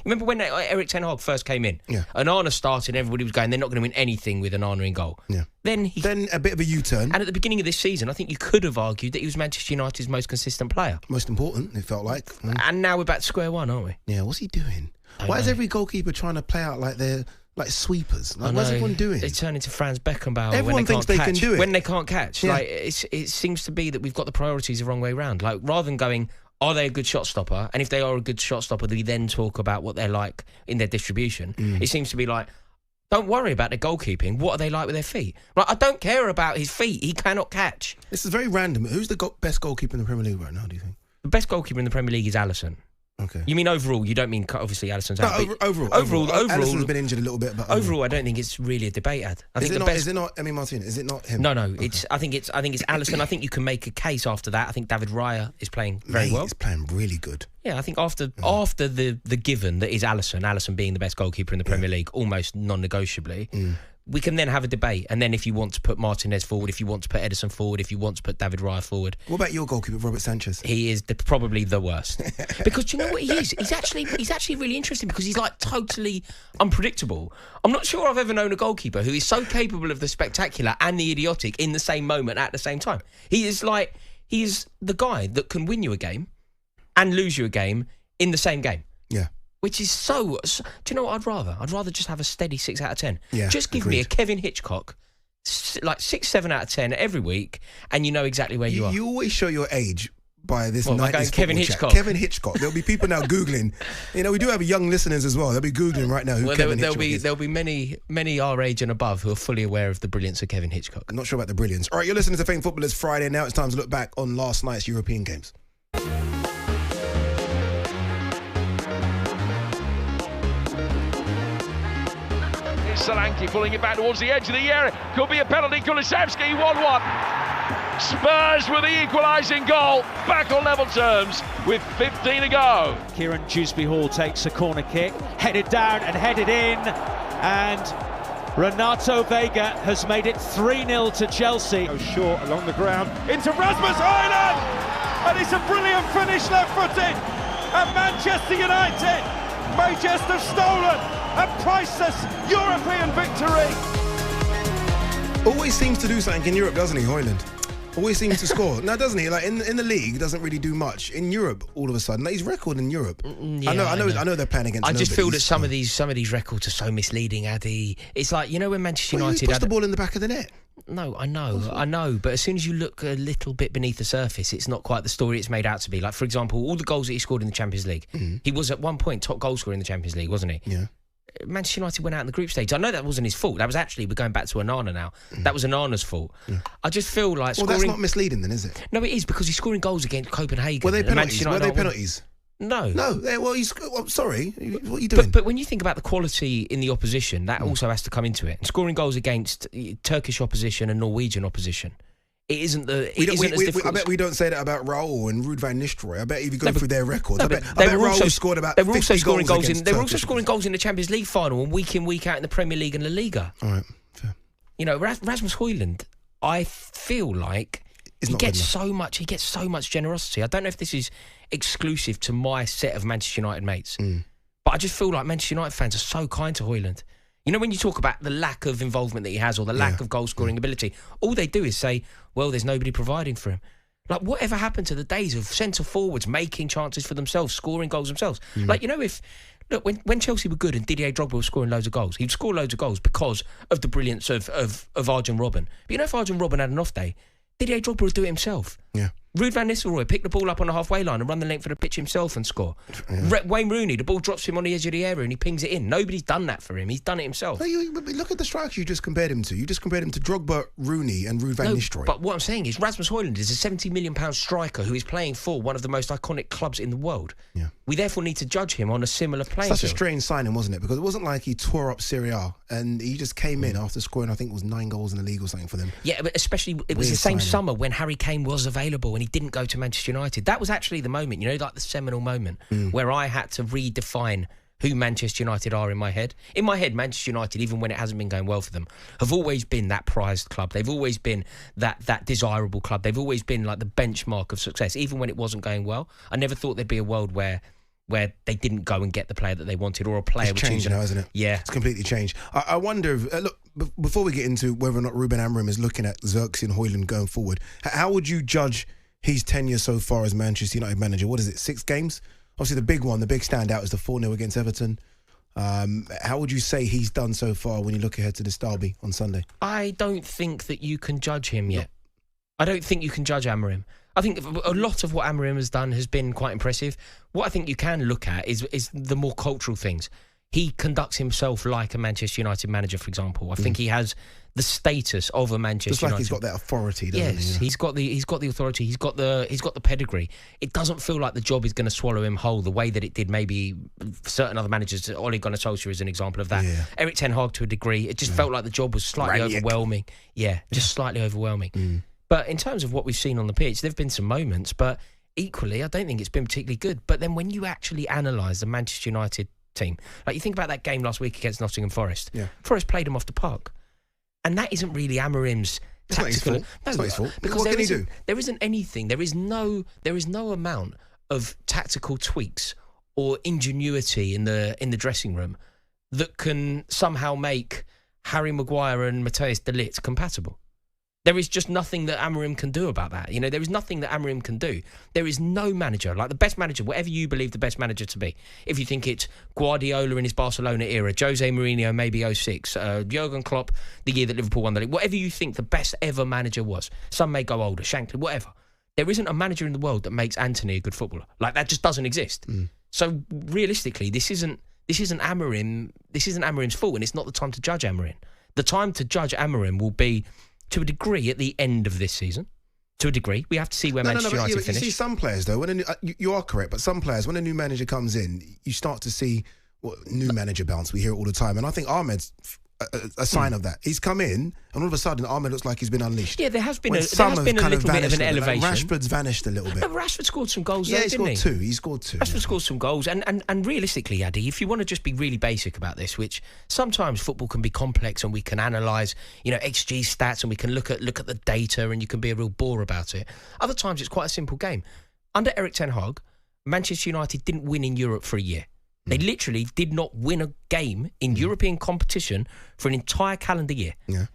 Remember when Erik ten Hag first came in? Yeah. Onana started and everybody was going, they're not going to win anything with Onana in goal. Yeah. Then a bit of a U-turn. And at the beginning of this season, I think you could have argued that he was Manchester United's most consistent player. Most important, it felt like. And now we're back to square one, aren't we? Yeah, what's he doing? Why is every goalkeeper trying to play out like they're like sweepers? Like, what's everyone doing? They turn into Franz Beckenbauer Everyone thinks they can do it. When they can't catch. Yeah. Like, it seems to be that we've got the priorities the wrong way around. Like, rather than going, are they a good shot stopper? And if they are a good shot stopper, we then talk about what they're like in their distribution. It seems to be like, don't worry about their goalkeeping. What are they like with their feet? Like, I don't care about his feet. He cannot catch. This is very random. Who's the best goalkeeper in the Premier League right now, do you think? The best goalkeeper in the Premier League is Alisson. Okay. You mean overall? You don't mean obviously Alisson's out. No, overall. Alisson's been injured a little bit, but overall, I don't think it's really a debate. Is it not Emi Martinez? Is it not him? No. Okay. I think it's Alisson. I think you can make a case after that. I think David Raya is playing very well. He's playing really good. Yeah, I think after the given that is Alisson being the best goalkeeper in the Premier League, almost non-negotiably. We can then have a debate, and then if you want to put Martinez forward, if you want to put Ederson forward, if you want to put David Raya forward. What about your goalkeeper, Robert Sanchez? He is probably the worst. Because do you know what he is? He's actually really interesting because he's like totally unpredictable. I'm not sure I've ever known a goalkeeper who is so capable of the spectacular and the idiotic in the same moment at the same time. He's the guy that can win you a game and lose you a game in the same game. Yeah. Which is so... Do you know what I'd rather? I'd rather just have a steady 6 out of 10. Yeah, just give me a Kevin Hitchcock, like 6, 7 out of 10 every week, and you know exactly where you are. You always show your age by this 90s Kevin chat. Hitchcock. Kevin Hitchcock. There'll be people now Googling. You know, we do have young listeners as well. They'll be Googling right now who Kevin Hitchcock is. There'll be many our age and above who are fully aware of the brilliance of Kevin Hitchcock. I'm not sure about the brilliance. All right, you're listening to Famed Footballers Friday. Now it's time to look back on last night's European games. Solanke pulling it back towards the edge of the area. Could be a penalty. Kulusevski 1-1. Spurs with the equalising goal. Back on level terms with 15 to go. Kieran Dewsbury-Hall takes a corner kick. Headed down and headed in. And Renato Vega has made it 3-0 to Chelsea. Goes short along the ground. Into Rasmus Højlund! And it's a brilliant finish left-footed. And Manchester United may just have stolen a priceless European victory. Always seems to do something in Europe, doesn't he, Højlund? Always seems to score. No, doesn't he? Like in the league, he doesn't really do much. In Europe, all of a sudden, like, he's record in Europe. Yeah, I know they're playing against. I just feel that some of these these records are so misleading, Addy. It's like, you know, when Manchester United he puts the ball in the back of the net. No, I know, but as soon as you look a little bit beneath the surface, it's not quite the story it's made out to be. Like, for example, all the goals that he scored in the Champions League, he was at one point top goal scorer in the Champions League, wasn't he? Yeah. Manchester United went out in the group stage. I know that wasn't his fault. That was actually, we're going back to Onana now. That was Onana's fault. Yeah. I just feel like scoring... Well, that's not misleading then, is it? No, it is, because he's scoring goals against Copenhagen. Were they penalties? No. No, I'm sorry. What are you doing? But when you think about the quality in the opposition, that also has to come into it. And scoring goals against Turkish opposition and Norwegian opposition, it isn't as difficult. I bet we don't say that about Raul and Ruud van Nistelrooy. I bet if you go through their records, I bet Raul scored about 50 goals They were also scoring goals in the Champions League final and week in, week out in the Premier League and La Liga. All right, fair. You know, Rasmus Højlund, I feel like he gets so much generosity. I don't know if this is exclusive to my set of Manchester United mates, but I just feel like Manchester United fans are so kind to Højlund. You know, when you talk about the lack of involvement that he has or the lack of goal-scoring ability, all they do is say, well, there's nobody providing for him. Like, whatever happened to the days of centre-forwards making chances for themselves, scoring goals themselves? Like, you know, when Chelsea were good and Didier Drogba was scoring loads of goals, he'd score loads of goals because of the brilliance of Arjen Robben. But you know, if Arjen Robben had an off day, Didier Drogba would do it himself. Yeah. Ruud van Nistelrooy picked the ball up on the halfway line and run the length of the pitch himself and score. Yeah. Wayne Rooney, the ball drops him on the edge of the area and he pings it in. Nobody's done that for him. He's done it himself. But look at the strikers you just compared him to. You just compared him to Drogba, Rooney and Ruud van Nistelrooy. But what I'm saying is Rasmus Højlund is a £70 million striker who is playing for one of the most iconic clubs in the world. Yeah. We therefore need to judge him on a similar playing field. Such a strange signing, wasn't it? Because it wasn't like he tore up Serie A and he just came in after scoring, I think it was 9 goals in the league or something for them. Yeah, but especially it was the same summer when Harry Kane was available and he didn't go to Manchester United. That was actually the moment, you know, like the seminal moment where I had to redefine who Manchester United are in my head. In my head, Manchester United, even when it hasn't been going well for them, have always been that prized club. They've always been that desirable club. They've always been like the benchmark of success, even when it wasn't going well. I never thought there'd be a world where where they didn't go and get the player that they wanted, or a player it's changed now, isn't it? Yeah, it's completely changed. I wonder if, look, before we get into whether or not Ruben Amorim is looking at Xerxes and Højlund going forward, how would you judge his tenure so far as Manchester United manager? What is it, 6 games? Obviously, the big standout is the 4-0 against Everton. How would you say he's done so far when you look ahead to this derby on Sunday? I don't think that you can judge him yet. I don't think you can judge Amorim. I think a lot of what Amorim has done has been quite impressive. What I think you can look at is the more cultural things. He conducts himself like a Manchester United manager, for example. I think he has the status of a Manchester United. He's got that authority, doesn't he? Yes, he's got the authority. He's got the pedigree. It doesn't feel like the job is going to swallow him whole the way that it did maybe certain other managers. Ole Gunnar Solskjaer is an example of that. Yeah. Eric Ten Hag to a degree. It just felt like the job was slightly overwhelming. Yeah, just slightly overwhelming. But in terms of what we've seen on the pitch, there have been some moments, but equally, I don't think it's been particularly good. But then when you actually analyse the Manchester United team, like you think about that game last week against Nottingham Forest. Yeah. Forest played them off the park. And that isn't really Amorim's tactical. It's not his fault. Because what can he do? There isn't anything. There is no amount of tactical tweaks or ingenuity in the dressing room that can somehow make Harry Maguire and Matthijs de Ligt compatible. There is just nothing that Amorim can do about that. You know, there is nothing that Amorim can do. There is no manager, like the best manager, whatever you believe the best manager to be. If you think it's Guardiola in his Barcelona era, Jose Mourinho maybe 06, Jurgen Klopp the year that Liverpool won the league, whatever you think the best ever manager was. Some may go older, Shankly, whatever. There isn't a manager in the world that makes Antony a good footballer. Like, that just doesn't exist. So realistically, this isn't Amorim. This isn't Amorim's fault, and it's not the time to judge Amorim. The time to judge Amorim will be, to a degree, at the end of this season. To a degree. We have to see where Manchester United finish. You see some players, though, you are correct, but some players, when a new manager comes in, you start to see new manager bounce. We hear it all the time. And I think Ahmed's a sign of that. He's come in, and all of a sudden, Ahmed looks like he's been unleashed. Yeah, there has been a little bit of an elevation. Like Rashford's vanished a little bit. No, Rashford scored some goals, yeah, didn't he? He scored two. Rashford scored some goals. And realistically, Addy, if you want to just be really basic about this, which sometimes football can be complex and we can analyse, XG stats, and we can look at the data, and you can be a real bore about it. Other times it's quite a simple game. Under Eric Ten Hag, Manchester United didn't win in Europe for a year. They literally did not win a game in European competition for an entire calendar year. Yeah.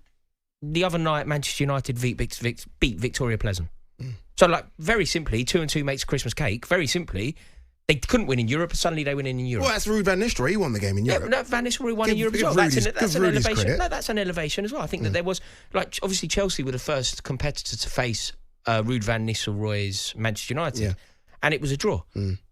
The other night, Manchester United beat Victoria Pleasant. So, like, very simply, 2 and 2 makes a Christmas cake. Very simply, they couldn't win in Europe, suddenly they win in Europe. Well, that's Ruud van Nistelrooy. He won the game in Europe. Yeah, no, Van Nistelrooy won in Europe as well. That's an elevation. No, that's an elevation as well. I think that there was, like, obviously Chelsea were the first competitor to face Ruud van Nistelrooy's Manchester United. Yeah. And it was a draw.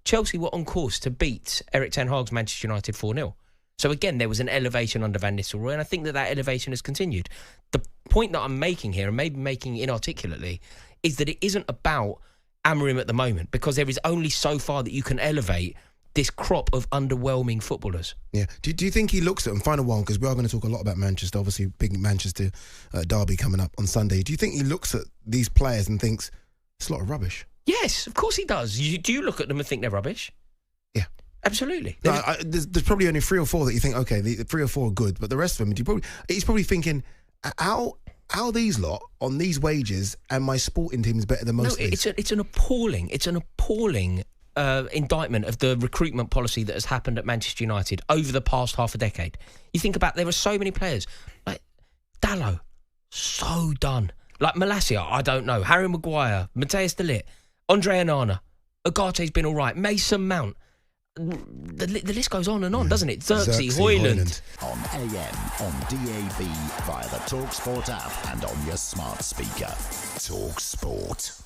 Chelsea were on course to beat Eric Ten Hag's Manchester United 4-0. So again, there was an elevation under Van Nistelrooy, and I think that elevation has continued. The point that I'm making here, and maybe making inarticulately, is that it isn't about Amorim at the moment, because there is only so far that you can elevate this crop of underwhelming footballers. Yeah. Do you think he looks at, and final one, because we are going to talk a lot about Manchester, obviously big Manchester derby coming up on Sunday. Do you think he looks at these players and thinks, it's a lot of rubbish? Yes, of course he does. Do you look at them and think they're rubbish? Yeah. Absolutely. No, there's probably only 3 or 4 that you think, okay, the 3 or 4 are good, but the rest of them, he's probably thinking, how these lot on these wages and my sporting team is better than most of these? It's an appalling indictment of the recruitment policy that has happened at Manchester United over the past half a decade. You think about, there were so many players, like Dalot, so done. Like Malacia, I don't know. Harry Maguire, Matthijs de Ligt, Andre Onana, Ugarte's been all right. Mason Mount. The list goes on and on, doesn't it? Xerxes, Højlund. On AM, on DAB, via the talkSPORT app and on your smart speaker. talkSPORT.